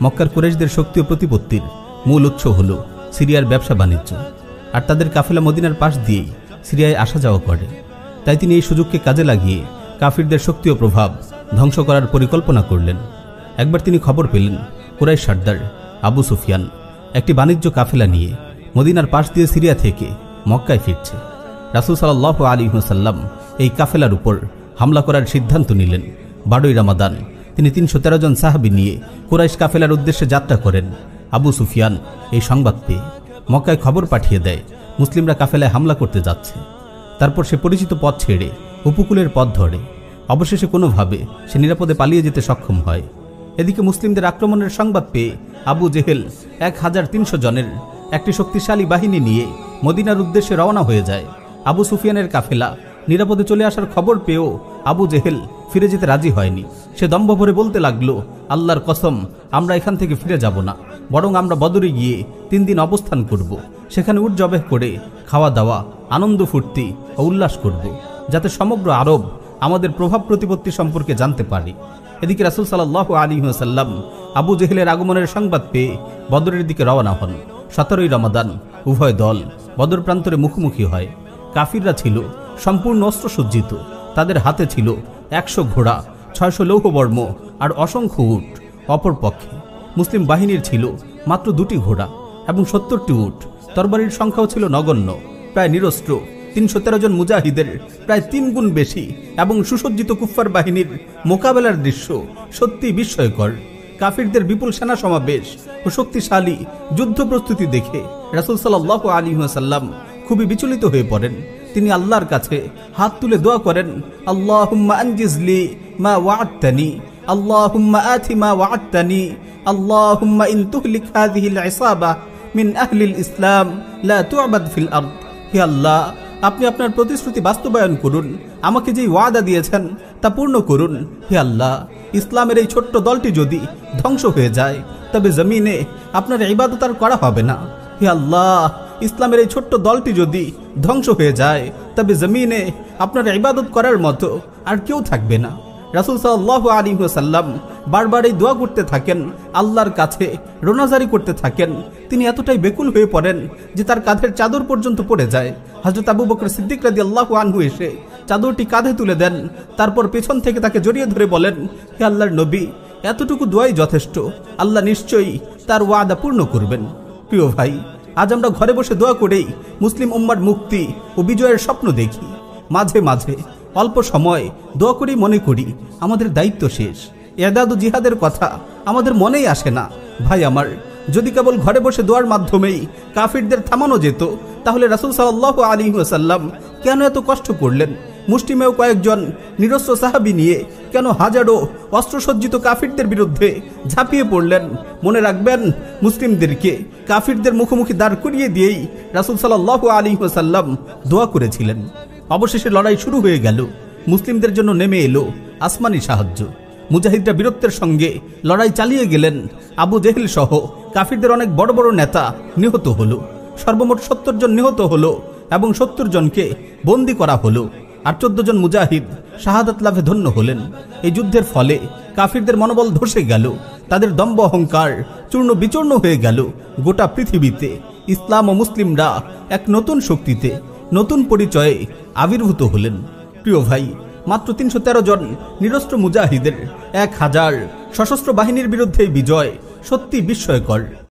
মক্কার কুরাইশদের শক্তি ও প্রতিপত্তির মূল উৎস হল সিরিয়ার ব্যবসা বাণিজ্য, আর তাদের কাফেলা মদিনার পাশ দিয়েই সিরিয়ায় আসা যাওয়া করে। তাই তিনি এই সুযোগকে কাজে লাগিয়ে কাফিরদের শক্তি ও প্রভাব ধ্বংস করার পরিকল্পনা করলেন। একবার তিনি খবর পেলেন কুরাইশ সর্দার আবু সুফিয়ান একটি বাণিজ্য কাফেলা নিয়ে মদিনার পাশ দিয়ে সিরিয়া থেকে মক্কায় ফিরছে। রাসূল সাল্লাল্লাহু আলাইহি ওয়াসাল্লাম এই কাফেলার উপর হামলা করার সিদ্ধান্ত নিলেন। 12ই রমাদান তিনি 313 জন সাহাবী নিয়ে কুরাইশ কাফেলার উদ্দেশ্যে যাত্রা করেন। আবু সুফিয়ান এই সংবাদ পেয়ে মক্কায় খবর পাঠিয়ে দেয় মুসলিমরা কাফেলায় হামলা করতে যাচ্ছে। তারপর সে পরিচিত পথ ছেড়ে উপকূলের পথ ধরে অবশেষে কোনোভাবে সে নিরাপদে পালিয়ে যেতে সক্ষম হয়। এদিকে মুসলিমদের আক্রমণের সংবাদ পেয়ে আবু জেহেল 1300 জনের একটি শক্তিশালী বাহিনী নিয়ে মদিনার উদ্দেশ্যে রওনা হয়ে যায়। আবু সুফিয়ানের কাফেলা নিরাপদে চলে আসার খবর পেয়েও আবু জেহেল ফিরে যেতে রাজি হয়নি। সে দম্ভ ভরে বলতে লাগলো, আল্লাহর কসম, আমরা এখান থেকে ফিরে যাব না, বরং আমরা বদরে গিয়ে 3 দিন অবস্থান করব। সেখানে উট জবেহ করে খাওয়া দাওয়া, আনন্দ ফুর্তি ও উল্লাস করব, যাতে সমগ্র আরব আমাদের প্রভাব প্রতিপত্তি সম্পর্কে জানতে পারে। এদিকে রাসূল সাল্লাল্লাহু আলাইহি ওয়াসাল্লাম আবু জেহেলের আগমনের সংবাদ পেয়ে বদরের দিকে রওনা হন। 17ই রমাদান উভয় দল বদর প্রান্তরে মুখোমুখি হয়। কাফিররা ছিল সম্পূর্ণ অস্ত্রসজ্জিত। তাদের হাতে ছিল 100 ঘোড়া, 600 লৌহবর্ম আর অসংখ্য উট। অপরপক্ষে মুসলিম বাহিনীর ছিল মাত্র 2টি ঘোড়া এবং 70টি উট। তরবারির সংখ্যাও ছিল নগণ্য, প্রায় নিরস্ত্র 313 জন মুজাহিদের প্রায় 3 গুণ বেশি এবং সুসজ্জিত কুফফার বাহিনীর মোকাবেলার দৃশ্য সত্যি বিস্ময়কর। কাফিরদের বিপুল সেনা সমাবেশ ও শক্তিশালী যুদ্ধ প্রস্তুতি দেখে রাসূল সাল্লাল্লাহু আলাইহি ওয়াসাল্লাম খুবই বিচলিত হয়ে পড়েন। তিনি আল্লাহর কাছে হাত তুলে দোয়া করেন, আল্লাহুম্মা আনজিজলি মা ওয়া'আদতানি, আল্লাহুম্মা আতি মা ওয়া'আদতানি, আল্লাহুম্মা ইন তুহলিক হাযিহিল ইসাবা মিন আহলিল ইসলাম লা তু'বাদ ফিল আরদ। হে আল্লাহ, আপনি আপনার প্রতিশ্রুতি বাস্তবায়ন করুন, আমাকে যেই ওয়াদা দিয়েছেন তা পূর্ণ করুন। হে আল্লাহ, ইসলামের এই ছোট্ট দলটি যদি ধ্বংস হয়ে যায় তবে জমিনে আপনার ইবাদত আর করা হবে না। হে আল্লাহ, ইসলামের এই ছোট্ট দলটি যদি ধ্বংস হয়ে যায় তবে জমিনে আপনার ইবাদত করার মতো আর কেউ থাকবে না। রাসূল সাল্লাল্লাহু আলাইহি ওয়াসাল্লাম বারবার এই দোয়া করতে থাকেন, আল্লাহর কাছে রোনাজারি করতে থাকেন। তিনি এতটাই বেকুল হয়ে পড়েন যে তার কাঁধের চাদর পর্যন্ত পড়ে যায়। হযরত আবু বকর সিদ্দিক রাদিয়াল্লাহু আনহু এসে চাদরটি কাঁধে তুলে দেন। তারপর পেছন থেকে তাকে জড়িয়ে ধরে বলেন, হে আল্লাহর নবী, এতটুকু দোয়াই যথেষ্ট, আল্লাহ নিশ্চয়ই তার ওয়াদা পূর্ণ করবেন। প্রিয় ভাই, আজ আমরা ঘরে বসে দোয়া করেই মুসলিম উম্মার মুক্তি ও বিজয়ের স্বপ্ন দেখি। মাঝে মাঝে অল্প সময় দোয়া করেই মনে করি আমাদের দায়িত্ব শেষ। ইরদাদ ও জিহাদের কথা আমাদের মনেই আসে না। ভাই আমার, যদি কেবল ঘরে বসে দোয়ার মাধ্যমেই কাফিরদের থামানো যেত তাহলে রাসূল সাল্লাল্লাহু আলাইহি ওয়াসাল্লাম কেন এত কষ্ট করলেন? মুষ্টিমেয় কয়েকজন নিরস্ত্র সাহাবী নিয়ে কেন হাজারো অস্ত্রসজ্জিত কাফিরদের বিরুদ্ধে ঝাঁপিয়ে পড়লেন? মনে রাখবেন, মুসলিমদেরকে কাফিরদের মুখোমুখি দাঁড় করিয়ে দিয়েই রাসূল সাল্লাল্লাহু আলাইহি ওয়াসাল্লাম দোয়া করেছিলেন। অবশেষে লড়াই শুরু হয়ে গেল। মুসলিমদের জন্য নেমে এলো আসমানি সাহায্য। মুজাহিদরা বীরত্বের সঙ্গে লড়াই চালিয়ে গেলেন। আবু জেহেল সহ কাফিরদের অনেক বড় বড় নেতা নিহত হলো। সর্বমোট 70 জন নিহত হলো এবং 70 জনকে বন্দী করা হলো। আর 14 জন মুজাহিদ শাহাদাত লাভে ধন্য হলেন। এই যুদ্ধের ফলে কাফিরদের মনোবল ধসে গেল, তাদের দম্ভ অহংকার চূর্ণ বিচূর্ণ হয়ে গেল। গোটা পৃথিবীতে ইসলাম ও মুসলিমরা এক নতুন শক্তিতে, নতুন পরিচয়ে আবির্ভূত হলেন। প্রিয় ভাই, মাত্র 313 জন নিরস্ত্র মুজাহিদের 1000 সশস্ত্র বাহিনীর বিরুদ্ধে বিজয় সত্যি বিস্ময়কর।